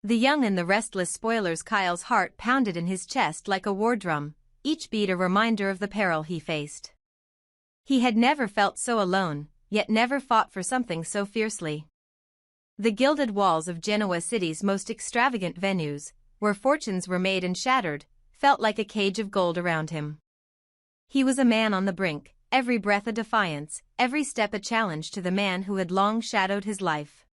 The Young and the Restless spoilers. Kyle's heart pounded in his chest like a war drum, each beat a reminder of the peril he faced. He had never felt so alone, yet never fought for something so fiercely. The gilded walls of Genoa City's most extravagant venues, where fortunes were made and shattered, felt like a cage of gold around him. He was a man on the brink, every breath a defiance, every step a challenge to the man who had long shadowed his life.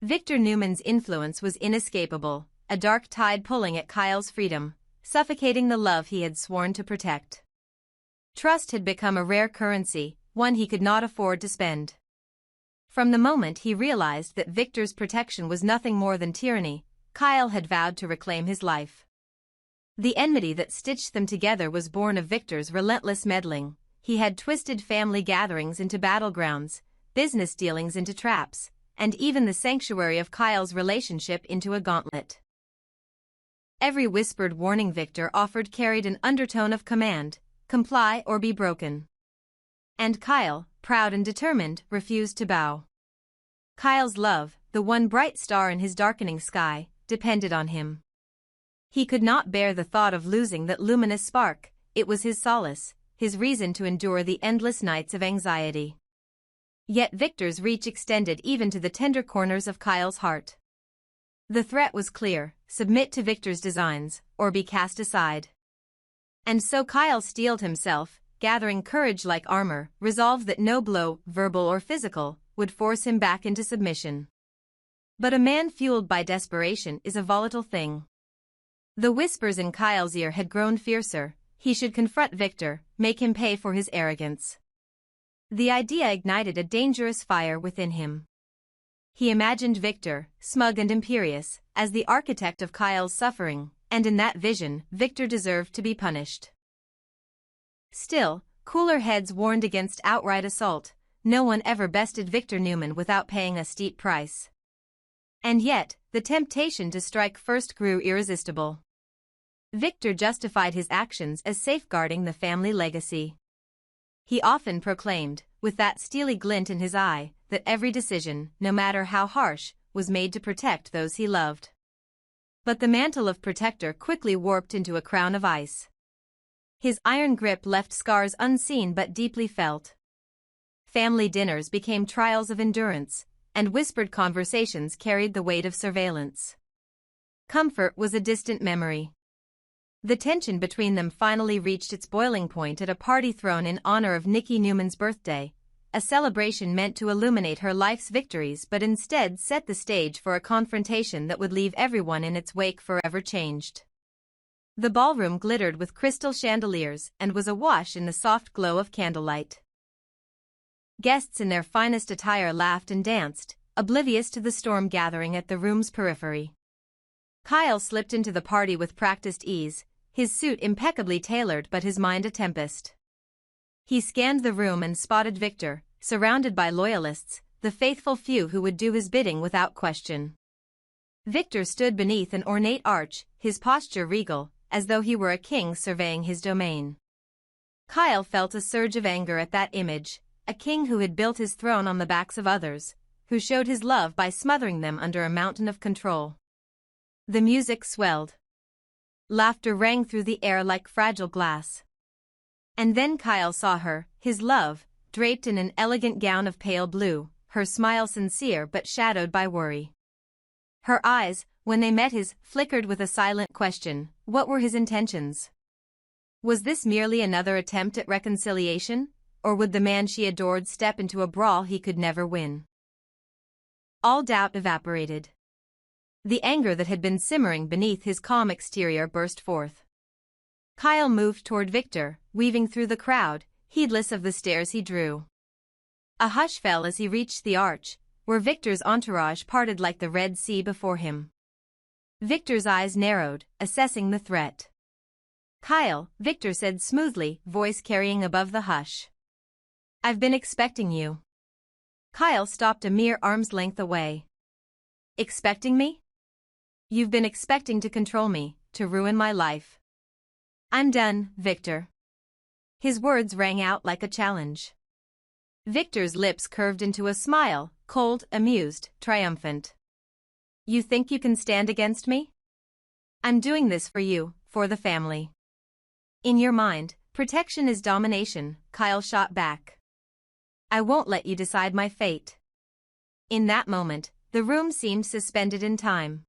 Victor Newman's influence was inescapable, a dark tide pulling at Kyle's freedom, suffocating the love he had sworn to protect. Trust had become a rare currency, one he could not afford to spend. From the moment he realized that Victor's protection was nothing more than tyranny, Kyle had vowed to reclaim his life. The enmity that stitched them together was born of Victor's relentless meddling. He had twisted family gatherings into battlegrounds, business dealings into traps, and even the sanctuary of Kyle's relationship into a gauntlet. Every whispered warning Victor offered carried an undertone of command: comply or be broken. And Kyle, proud and determined, refused to bow. Kyle's love, the one bright star in his darkening sky, depended on him. He could not bear the thought of losing that luminous spark. It was his solace, his reason to endure the endless nights of anxiety. Yet Victor's reach extended even to the tender corners of Kyle's heart. The threat was clear: submit to Victor's designs, or be cast aside. And so Kyle steeled himself, gathering courage like armor, resolved that no blow, verbal or physical, would force him back into submission. But a man fueled by desperation is a volatile thing. The whispers in Kyle's ear had grown fiercer. He should confront Victor, make him pay for his arrogance. The idea ignited a dangerous fire within him. He imagined Victor, smug and imperious, as the architect of Kyle's suffering, and in that vision, Victor deserved to be punished. Still, cooler heads warned against outright assault. No one ever bested Victor Newman without paying a steep price. And yet, the temptation to strike first grew irresistible. Victor justified his actions as safeguarding the family legacy. He often proclaimed, with that steely glint in his eye, that every decision, no matter how harsh, was made to protect those he loved. But the mantle of protector quickly warped into a crown of ice. His iron grip left scars unseen but deeply felt. Family dinners became trials of endurance, and whispered conversations carried the weight of surveillance. Comfort was a distant memory. The tension between them finally reached its boiling point at a party thrown in honor of Nikki Newman's birthday, a celebration meant to illuminate her life's victories but instead set the stage for a confrontation that would leave everyone in its wake forever changed. The ballroom glittered with crystal chandeliers and was awash in the soft glow of candlelight. Guests in their finest attire laughed and danced, oblivious to the storm gathering at the room's periphery. Kyle slipped into the party with practiced ease, his suit impeccably tailored but his mind a tempest. He scanned the room and spotted Victor, surrounded by loyalists, the faithful few who would do his bidding without question. Victor stood beneath an ornate arch, his posture regal, as though he were a king surveying his domain. Kyle felt a surge of anger at that image, a king who had built his throne on the backs of others, who showed his love by smothering them under a mountain of control. The music swelled. Laughter rang through the air like fragile glass. And then Kyle saw her, his love, draped in an elegant gown of pale blue, her smile sincere but shadowed by worry. Her eyes, when they met his, flickered with a silent question: what were his intentions? Was this merely another attempt at reconciliation, or would the man she adored step into a brawl he could never win? All doubt evaporated. The anger that had been simmering beneath his calm exterior burst forth. Kyle moved toward Victor, weaving through the crowd, heedless of the stares he drew. A hush fell as he reached the arch, where Victor's entourage parted like the Red Sea before him. Victor's eyes narrowed, assessing the threat. "Kyle," Victor said smoothly, voice carrying above the hush. "I've been expecting you." Kyle stopped a mere arm's length away. "Expecting me? You've been expecting to control me, to ruin my life." "I'm done, Victor." His words rang out like a challenge. Victor's lips curved into a smile, cold, amused, triumphant. You think you can stand against me? I'm doing this for you, for the family. In your mind, protection is domination, Kyle shot back. I won't let you decide my fate. In that moment, the room seemed suspended in time.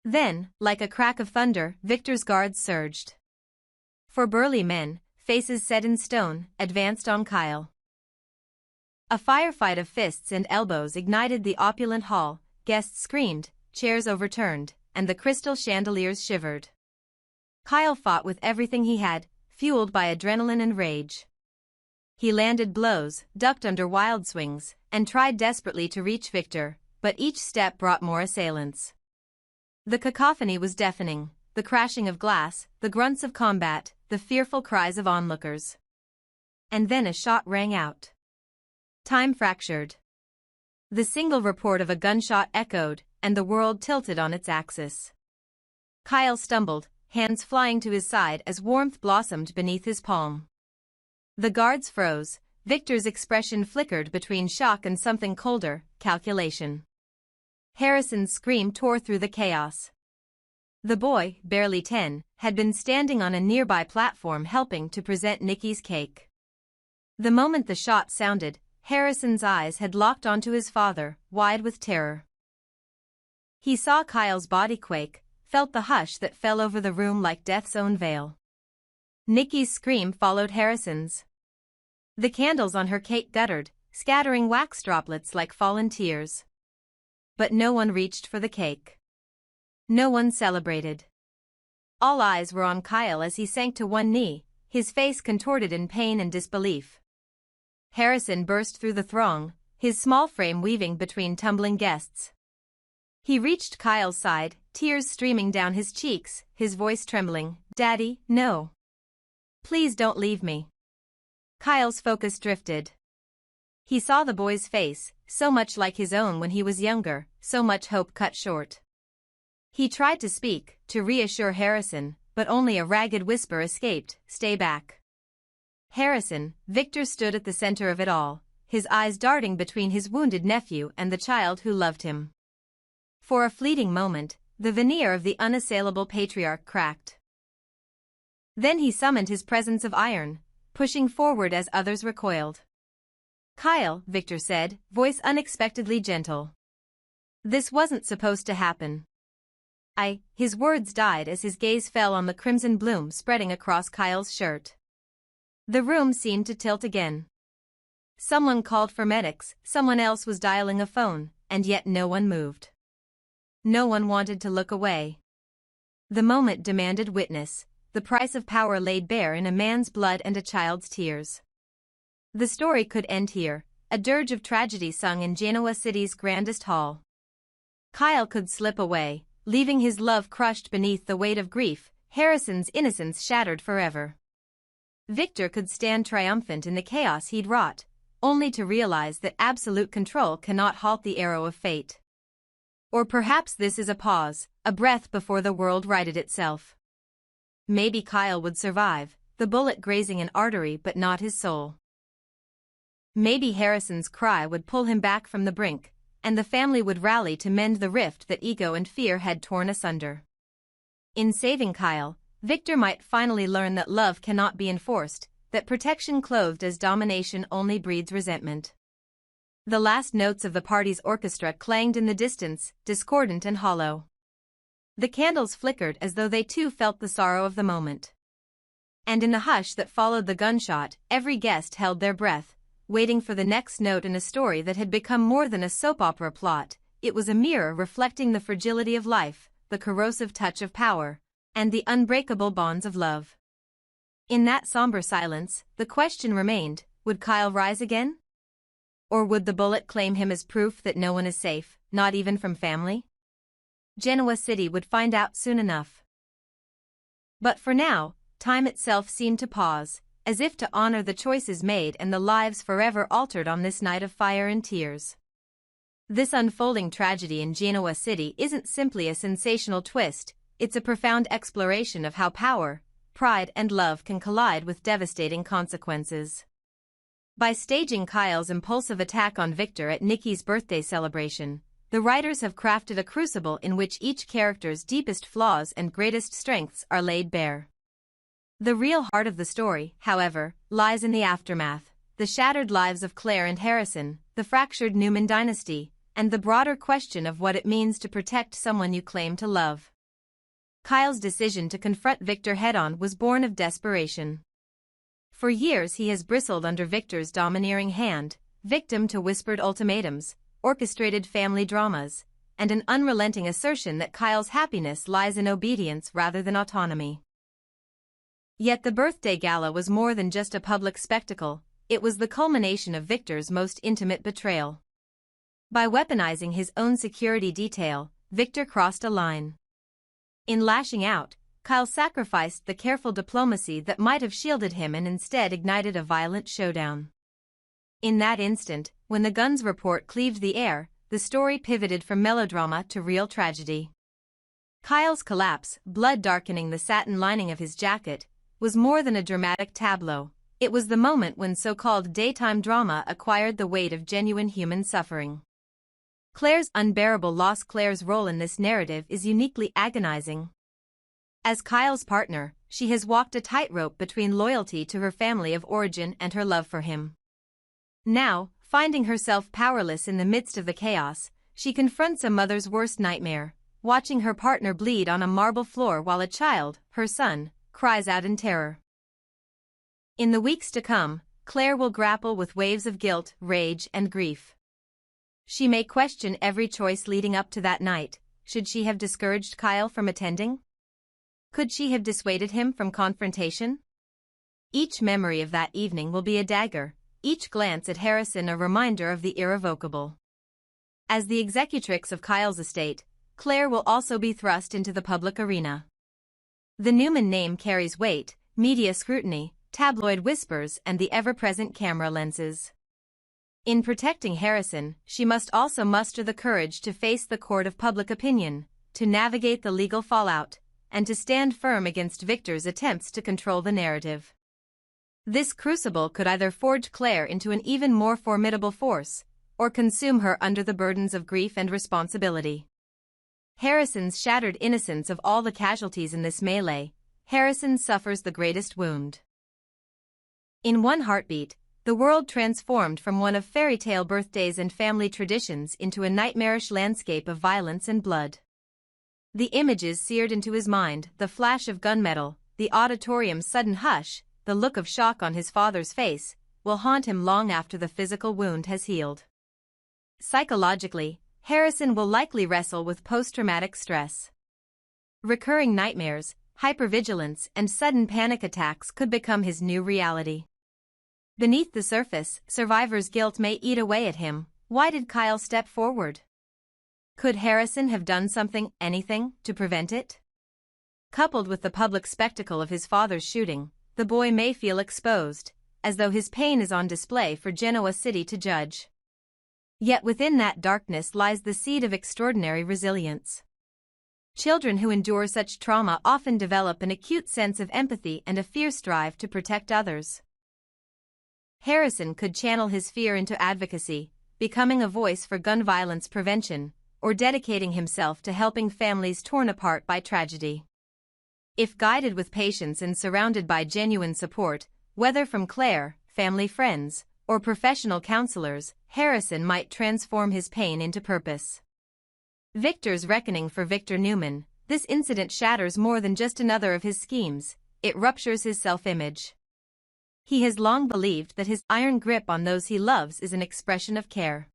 Then, like a crack of thunder, Victor's guards surged. Four burly men, faces set in stone, advanced on Kyle. A firefight of fists and elbows ignited the opulent hall, guests screamed, chairs overturned, and the crystal chandeliers shivered. Kyle fought with everything he had, fueled by adrenaline and rage. He landed blows, ducked under wild swings, and tried desperately to reach Victor, but each step brought more assailants. The cacophony was deafening, the crashing of glass, the grunts of combat, the fearful cries of onlookers. And then a shot rang out. Time fractured. The single report of a gunshot echoed, and the world tilted on its axis. Kyle stumbled, hands flying to his side as warmth blossomed beneath his palm. The guards froze, Victor's expression flickered between shock and something colder, calculation. Harrison's scream tore through the chaos. The boy, barely 10, had been standing on a nearby platform helping to present Nikki's cake. The moment the shot sounded, Harrison's eyes had locked onto his father, wide with terror. He saw Kyle's body quake, felt the hush that fell over the room like death's own veil. Nikki's scream followed Harrison's. The candles on her cake guttered, scattering wax droplets like fallen tears. But no one reached for the cake. No one celebrated. All eyes were on Kyle as he sank to one knee, his face contorted in pain and disbelief. Harrison burst through the throng, his small frame weaving between tumbling guests. He reached Kyle's side, tears streaming down his cheeks, his voice trembling, "Daddy, no. Please don't leave me." Kyle's focus drifted. He saw the boy's face, so much like his own when he was younger, so much hope cut short. He tried to speak, to reassure Harrison, but only a ragged whisper escaped, "Stay back." Harrison, Victor stood at the center of it all, his eyes darting between his wounded nephew and the child who loved him. For a fleeting moment, the veneer of the unassailable patriarch cracked. Then he summoned his presence of iron, pushing forward as others recoiled. "Kyle," Victor said, voice unexpectedly gentle. "This wasn't supposed to happen." His words died as his gaze fell on the crimson bloom spreading across Kyle's shirt. The room seemed to tilt again. Someone called for medics, someone else was dialing a phone, and yet no one moved. No one wanted to look away. The moment demanded witness, the price of power laid bare in a man's blood and a child's tears. The story could end here, a dirge of tragedy sung in Genoa City's grandest hall. Kyle could slip away, leaving his love crushed beneath the weight of grief, Harrison's innocence shattered forever. Victor could stand triumphant in the chaos he'd wrought, only to realize that absolute control cannot halt the arrow of fate. Or perhaps this is a pause, a breath before the world righted itself. Maybe Kyle would survive, the bullet grazing an artery but not his soul. Maybe Harrison's cry would pull him back from the brink, and the family would rally to mend the rift that ego and fear had torn asunder. In saving Kyle, Victor might finally learn that love cannot be enforced, that protection clothed as domination only breeds resentment. The last notes of the party's orchestra clanged in the distance, discordant and hollow. The candles flickered as though they too felt the sorrow of the moment. And in the hush that followed the gunshot, every guest held their breath, waiting for the next note in a story that had become more than a soap opera plot. It was a mirror reflecting the fragility of life, the corrosive touch of power, and the unbreakable bonds of love. In that somber silence, the question remained, would Kyle rise again? Or would the bullet claim him as proof that no one is safe, not even from family? Genoa City would find out soon enough. But for now, time itself seemed to pause, as if to honor the choices made and the lives forever altered on this night of fire and tears. This unfolding tragedy in Genoa City isn't simply a sensational twist, it's a profound exploration of how power, pride and love can collide with devastating consequences. By staging Kyle's impulsive attack on Victor at Nikki's birthday celebration, the writers have crafted a crucible in which each character's deepest flaws and greatest strengths are laid bare. The real heart of the story, however, lies in the aftermath, the shattered lives of Claire and Harrison, the fractured Newman dynasty, and the broader question of what it means to protect someone you claim to love. Kyle's decision to confront Victor head-on was born of desperation. For years he has bristled under Victor's domineering hand, victim to whispered ultimatums, orchestrated family dramas, and an unrelenting assertion that Kyle's happiness lies in obedience rather than autonomy. Yet the birthday gala was more than just a public spectacle, it was the culmination of Victor's most intimate betrayal. By weaponizing his own security detail, Victor crossed a line. In lashing out, Kyle sacrificed the careful diplomacy that might have shielded him and instead ignited a violent showdown. In that instant, when the gun's report cleaved the air, the story pivoted from melodrama to real tragedy. Kyle's collapse, blood darkening the satin lining of his jacket, was more than a dramatic tableau. It was the moment when so-called daytime drama acquired the weight of genuine human suffering. Claire's unbearable loss. Claire's role in this narrative is uniquely agonizing. As Kyle's partner, she has walked a tightrope between loyalty to her family of origin and her love for him. Now, finding herself powerless in the midst of the chaos, she confronts a mother's worst nightmare, watching her partner bleed on a marble floor while a child, her son, cries out in terror. In the weeks to come, Claire will grapple with waves of guilt, rage, and grief. She may question every choice leading up to that night. Should she have discouraged Kyle from attending? Could she have dissuaded him from confrontation? Each memory of that evening will be a dagger, each glance at Harrison a reminder of the irrevocable. As the executrix of Kyle's estate, Claire will also be thrust into the public arena. The Newman name carries weight, media scrutiny, tabloid whispers, and the ever-present camera lenses. In protecting Harrison, she must also muster the courage to face the court of public opinion, to navigate the legal fallout, and to stand firm against Victor's attempts to control the narrative. This crucible could either forge Claire into an even more formidable force, or consume her under the burdens of grief and responsibility. Harrison's shattered innocence. Of all the casualties in this melee, Harrison suffers the greatest wound. In one heartbeat, the world transformed from one of fairy tale birthdays and family traditions into a nightmarish landscape of violence and blood. The images seared into his mind, the flash of gunmetal, the auditorium's sudden hush, the look of shock on his father's face, will haunt him long after the physical wound has healed. Psychologically, Harrison will likely wrestle with post-traumatic stress. Recurring nightmares, hypervigilance, and sudden panic attacks could become his new reality. Beneath the surface, survivor's guilt may eat away at him. Why did Kyle step forward? Could Harrison have done something, anything, to prevent it? Coupled with the public spectacle of his father's shooting, the boy may feel exposed, as though his pain is on display for Genoa City to judge. Yet within that darkness lies the seed of extraordinary resilience. Children who endure such trauma often develop an acute sense of empathy and a fierce drive to protect others. Harrison could channel his fear into advocacy, becoming a voice for gun violence prevention, or dedicating himself to helping families torn apart by tragedy. If guided with patience and surrounded by genuine support, whether from Claire, family friends, or professional counselors, Harrison might transform his pain into purpose. Victor's reckoning. For Victor Newman, this incident shatters more than just another of his schemes, it ruptures his self-image. He has long believed that his iron grip on those he loves is an expression of care.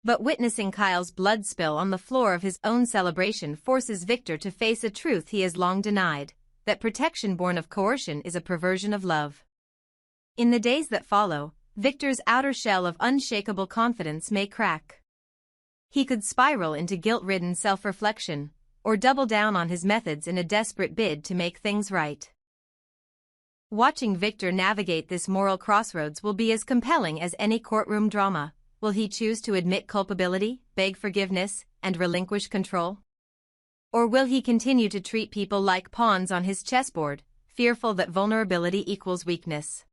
But witnessing Kyle's blood spill on the floor of his own celebration forces Victor to face a truth he has long denied, that protection born of coercion is a perversion of love. In the days that follow, Victor's outer shell of unshakable confidence may crack. He could spiral into guilt-ridden self-reflection, or double down on his methods in a desperate bid to make things right. Watching Victor navigate this moral crossroads will be as compelling as any courtroom drama. Will he choose to admit culpability, beg forgiveness, and relinquish control? Or will he continue to treat people like pawns on his chessboard, fearful that vulnerability equals weakness?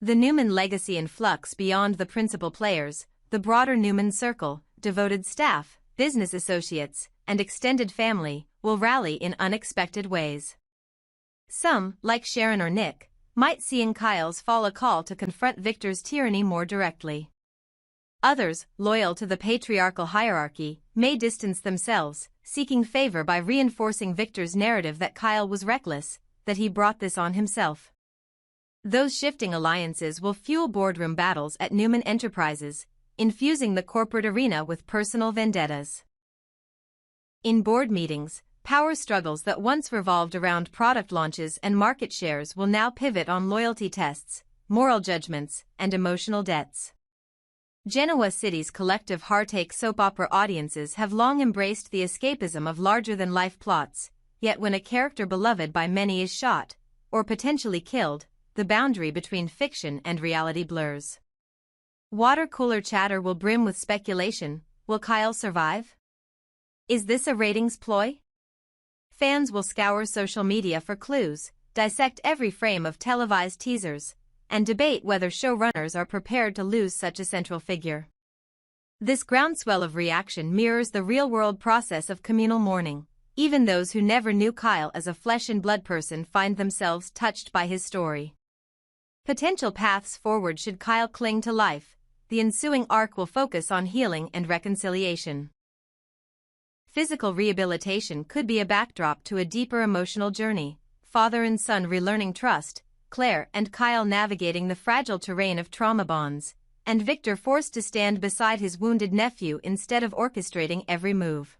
The Newman legacy in flux beyond the principal players, the broader Newman circle, devoted staff, business associates, and extended family will rally in unexpected ways. Some, like Sharon or Nick, might see in Kyle's fall a call to confront Victor's tyranny more directly. Others, loyal to the patriarchal hierarchy, may distance themselves, seeking favor by reinforcing Victor's narrative that Kyle was reckless, that he brought this on himself. Those shifting alliances will fuel boardroom battles at Newman Enterprises, infusing the corporate arena with personal vendettas. In board meetings, power struggles that once revolved around product launches and market shares will now pivot on loyalty tests, moral judgments, and emotional debts. Genoa City's collective heartache soap opera audiences have long embraced the escapism of larger-than-life plots, yet when a character beloved by many is shot, or potentially killed, the boundary between fiction and reality blurs. Water cooler chatter will brim with speculation. Will Kyle survive? Is this a ratings ploy? Fans will scour social media for clues, dissect every frame of televised teasers, and debate whether showrunners are prepared to lose such a central figure. This groundswell of reaction mirrors the real-world process of communal mourning. Even those who never knew Kyle as a flesh-and-blood person find themselves touched by his story. Potential paths forward should Kyle cling to life. The ensuing arc will focus on healing and reconciliation. Physical rehabilitation could be a backdrop to a deeper emotional journey, father and son relearning trust, Claire and Kyle navigating the fragile terrain of trauma bonds, and Victor forced to stand beside his wounded nephew instead of orchestrating every move.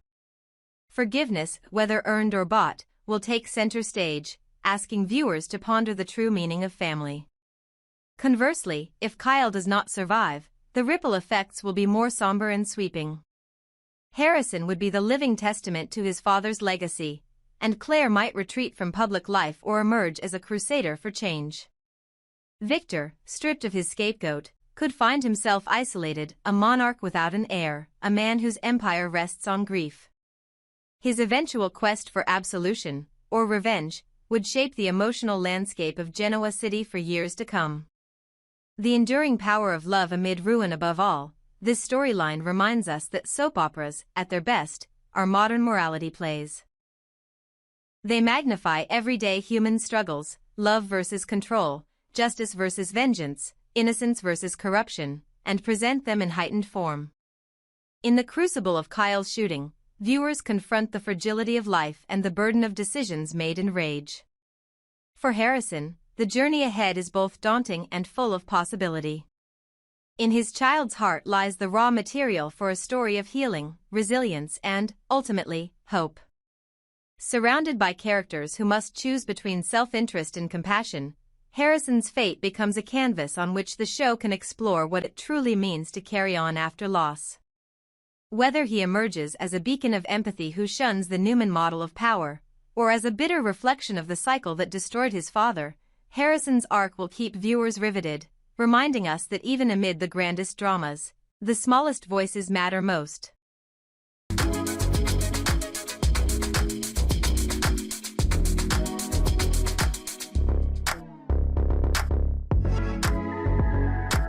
Forgiveness, whether earned or bought, will take center stage, asking viewers to ponder the true meaning of family. Conversely, if Kyle does not survive, the ripple effects will be more somber and sweeping. Harrison would be the living testament to his father's legacy, and Claire might retreat from public life or emerge as a crusader for change. Victor, stripped of his scapegoat, could find himself isolated, a monarch without an heir, a man whose empire rests on grief. His eventual quest for absolution, or revenge, would shape the emotional landscape of Genoa City for years to come. The enduring power of love amid ruin. Above all, this storyline reminds us that soap operas, at their best, are modern morality plays. They magnify everyday human struggles, love versus control, justice versus vengeance, innocence versus corruption, and present them in heightened form. In the crucible of Kyle's shooting, viewers confront the fragility of life and the burden of decisions made in rage. For Harrison, the journey ahead is both daunting and full of possibility. In his child's heart lies the raw material for a story of healing, resilience, and, ultimately, hope. Surrounded by characters who must choose between self-interest and compassion, Harrison's fate becomes a canvas on which the show can explore what it truly means to carry on after loss. Whether he emerges as a beacon of empathy who shuns the Newman model of power, or as a bitter reflection of the cycle that destroyed his father, Harrison's arc will keep viewers riveted, reminding us that even amid the grandest dramas, the smallest voices matter most.